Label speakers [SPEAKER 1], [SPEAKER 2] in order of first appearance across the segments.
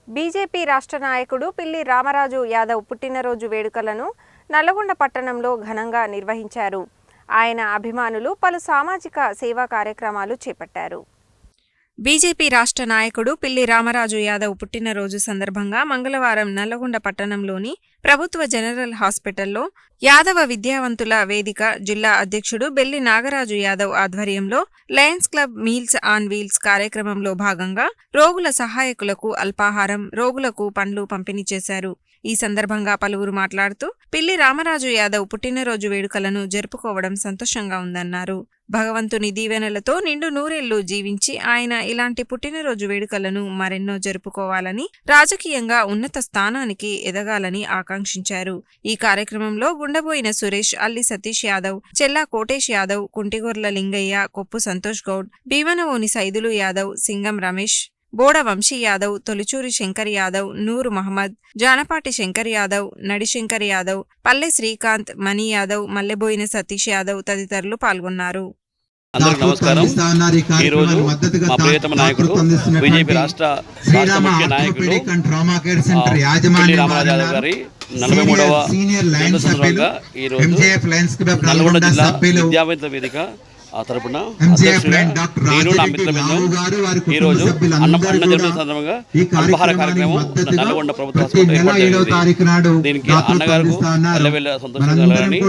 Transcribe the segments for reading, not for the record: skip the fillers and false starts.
[SPEAKER 1] BJP రాష్ట్ర నాయకుడు పిల్లి రామరాజు యాదవ్ పుట్టినరోజు వేడుకలను నల్లగొండ పట్టణంలో ఘనంగా నిర్వహించారు. ఆయన అభిమానులు పలు సామాజిక సేవా కార్యక్రమాలు చేపట్టారు. బీజేపీ రాష్ట్ర నాయకుడు పిల్లి రామరాజు యాదవ్ పుట్టినరోజు సందర్భంగా మంగళవారం నల్లగొండ పట్టణంలోని ప్రభుత్వ జనరల్ హాస్పిటల్లో యాదవ విద్యావంతుల వేదిక జిల్లా అధ్యక్షుడు బెల్లి నాగరాజు యాదవ్ ఆధ్వర్యంలో Lions club meals on wheels కార్యక్రమంలో భాగంగా రోగుల సహాయకులకు అల్పాహారం, రోగులకు పండ్లు పంపిణీ చేశారు. ఈ సందర్భంగా పలువురు మాట్లాడుతూ పిల్లి రామరాజు యాదవ్ పుట్టినరోజు వేడుకలను జరుపుకోవడం సంతోషంగా ఉందన్నారు. భగవంతుని దీవెనలతో నిండు నూరేళ్లు జీవించి ఆయన ఇలాంటి పుట్టినరోజు వేడుకలను మరెన్నో జరుపుకోవాలని, రాజకీయంగా ఉన్నత స్థానానికి ఎదగాలని ఆకాంక్షించారు. ఈ కార్యక్రమంలో గుండబోయిన సురేష్, అల్లి సతీష్ యాదవ్, చెల్లా కోటేష్ యాదవ్, కుంటిగొర్ల లింగయ్య, కొప్పు సంతోష్ గౌడ్, భీమనవోని సైదులు యాదవ్, సింగం రమేష్, బోడ వంశీ యాదవ్, తొలిచూరి శంకర్ యాదవ్, నూరు మహమ్మద్, జానపాటి శంకర్ యాదవ్, నడి శంకర్ యాదవ్, పల్లె శ్రీకాంత్, మణి యాదవ్, మల్లెబోయిన సతీష్ యాదవ్ తదితరులు పాల్గొన్నారు.
[SPEAKER 2] అందరికీ నమస్కారం. ఈరోజు మా ప్రియతమ నాయకుడు బీజేపీ రాష్ట్ర ముఖ్య నాయకుడు పిల్లి రామరాజు యాదవ్ గారి 43వ జయంతి సందర్భంగా ఈరోజు నల్గొండ జిల్లా విద్యావంతుల వేదిక తరపున నేను నా మిత్రబృందం ఈరోజు అన్న జరుగుతున్న సందర్భంగా అల్పాహార కార్యక్రమం నల్గొండ ప్రభుత్వ హాస్పిటల్ ఏర్పాటు జరిగింది. దీనికి అన్నగారు ఎల్లవెల్ల సంతోషంగా కలగాలని,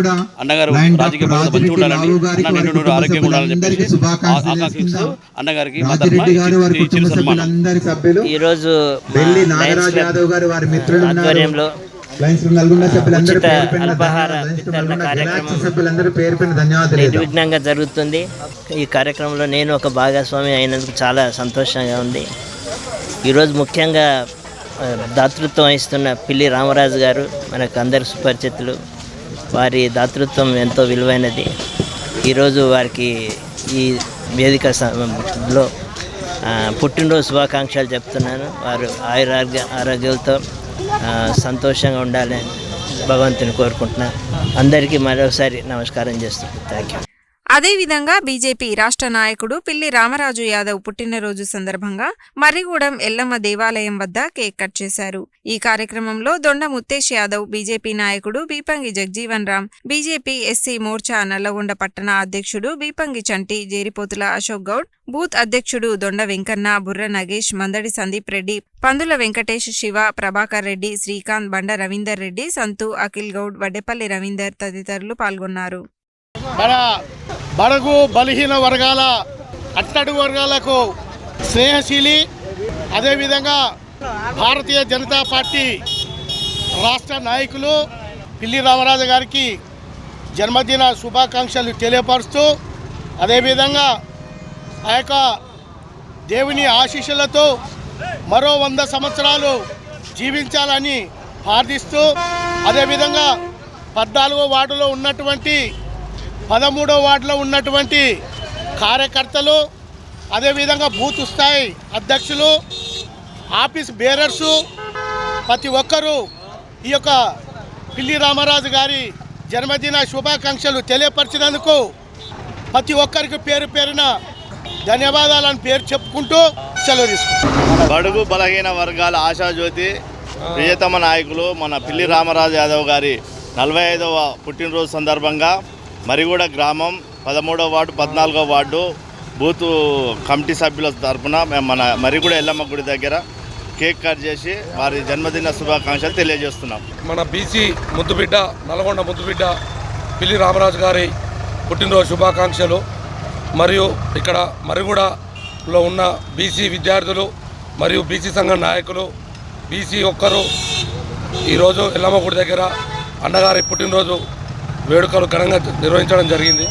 [SPEAKER 2] అన్నగారు రాజకీయ మంచి ఉండాలని, అన్న నిండు ఆరోగ్యంగా ఉండాలని చెప్పేసి ఆకాంక్షిస్తూ అన్నగారికి మా తరఫున చిరు సన్మానం.
[SPEAKER 3] ఈరోజు ఆధ్వర్యంలో ఉచిత అల్పాహార వితరణ కార్యక్రమం నిర్విఘ్నంగా జరుగుతుంది. ఈ కార్యక్రమంలో నేను ఒక భాగస్వామి అయినందుకు చాలా సంతోషంగా ఉంది. ఈరోజు ముఖ్యంగా దాతృత్వం వహిస్తున్న పిల్లి రామరాజు గారు మనకు అందరు సుపరిచితులు. వారి దాతృత్వం ఎంతో విలువైనది. ఈరోజు వారికి ఈ వేదికలో పుట్టినరోజు శుభాకాంక్షలు చెప్తున్నాను. వారు ఆరోగ్యాలతో సంతోషంగా ఉండాలని భగవంతుని కోరుకుంటున్నాను. అందరికీ మరోసారి నమస్కారం చేస్తున్నాను. Thank you.
[SPEAKER 1] అదేవిధంగా బీజేపీ రాష్ట్ర నాయకుడు పిల్లి రామరాజు యాదవ్ పుట్టినరోజు సందర్భంగా మర్రిగూడెం ఎల్లమ్మ దేవాలయం వద్ద కేక్ కట్ చేశారు. ఈ కార్యక్రమంలో దొండ ముత్తేష్ యాదవ్, బీజేపీ నాయకుడు బీపంగి జగ్జీవన్ రామ్, బీజేపీ ఎస్సీ మోర్చా నల్లగొండ పట్టణ అధ్యక్షుడు బీపంగి చంటి, జేరిపోతుల అశోక్ గౌడ్, బూత్ అధ్యక్షుడు దొండ వెంకన్న, బుర్ర నగేష్, మందడి సందీప్ రెడ్డి, పందుల వెంకటేష్, శివ, ప్రభాకర్ రెడ్డి, శ్రీకాంత్, బండ రవీందర్ రెడ్డి, సంతు, అఖిల్ గౌడ్, వడ్డేపల్లి రవీందర్ తదితరులు పాల్గొన్నారు.
[SPEAKER 4] మన బడుగు బలహీన వర్గాల అట్టడుగు వర్గాలకు స్నేహశీలి, అదేవిధంగా భారతీయ జనతా పార్టీ రాష్ట్ర నాయకులు పిల్లి రామరాజు గారికి జన్మదిన శుభాకాంక్షలు తెలియపరుస్తూ, అదేవిధంగా ఆ యొక్క దేవుని ఆశీస్సులతో మరో 100 సంవత్సరాలు జీవించాలని ప్రార్థిస్తూ, అదేవిధంగా 14వ వార్డులో ఉన్నటువంటి 13వ వార్డులో ఉన్నటువంటి కార్యకర్తలు, అదేవిధంగా బూత్ స్థాయి అధ్యక్షులు, ఆఫీస్ బేరర్సు, ప్రతి ఒక్కరూ ఈ యొక్క పిల్లి రామరాజు గారి జన్మదిన శుభాకాంక్షలు తెలియపరిచినందుకు ప్రతి ఒక్కరికి పేరు పేరున ధన్యవాదాలను పేరు చెప్పుకుంటూ సెలవు తీసుకుంటాం.
[SPEAKER 5] బడుగు బలహీన వర్గాల ఆశాజ్యోతి ప్రియతమ నాయకులు మన పిల్లి రామరాజు యాదవ్ గారి 45వ పుట్టినరోజు సందర్భంగా మరిగూడ గ్రామం 13వ వార్డు 14వ వార్డు బూతు కమిటీ సభ్యుల తరఫున మన మరిగూడ ఎల్లమ్మ గుడి దగ్గర కేక్ కట్ చేసి వారి జన్మదిన శుభాకాంక్షలు తెలియజేస్తున్నాం.
[SPEAKER 6] మన బీసీ ముద్దుబిడ్డ, నల్గొండ ముద్దుబిడ్డ పిల్లి రామరాజు గారి పుట్టినరోజు శుభాకాంక్షలు. మరియు ఇక్కడ మరిగూడలో ఉన్న బీసీ విద్యార్థులు మరియు బీసీ సంఘ నాయకులు, బీసీ ఒక్కరు ఈరోజు ఎల్లమ్మ గుడి దగ్గర అన్నగారి పుట్టినరోజు వేడుకలు ఘనంగా నిర్వహించడం జరిగింది.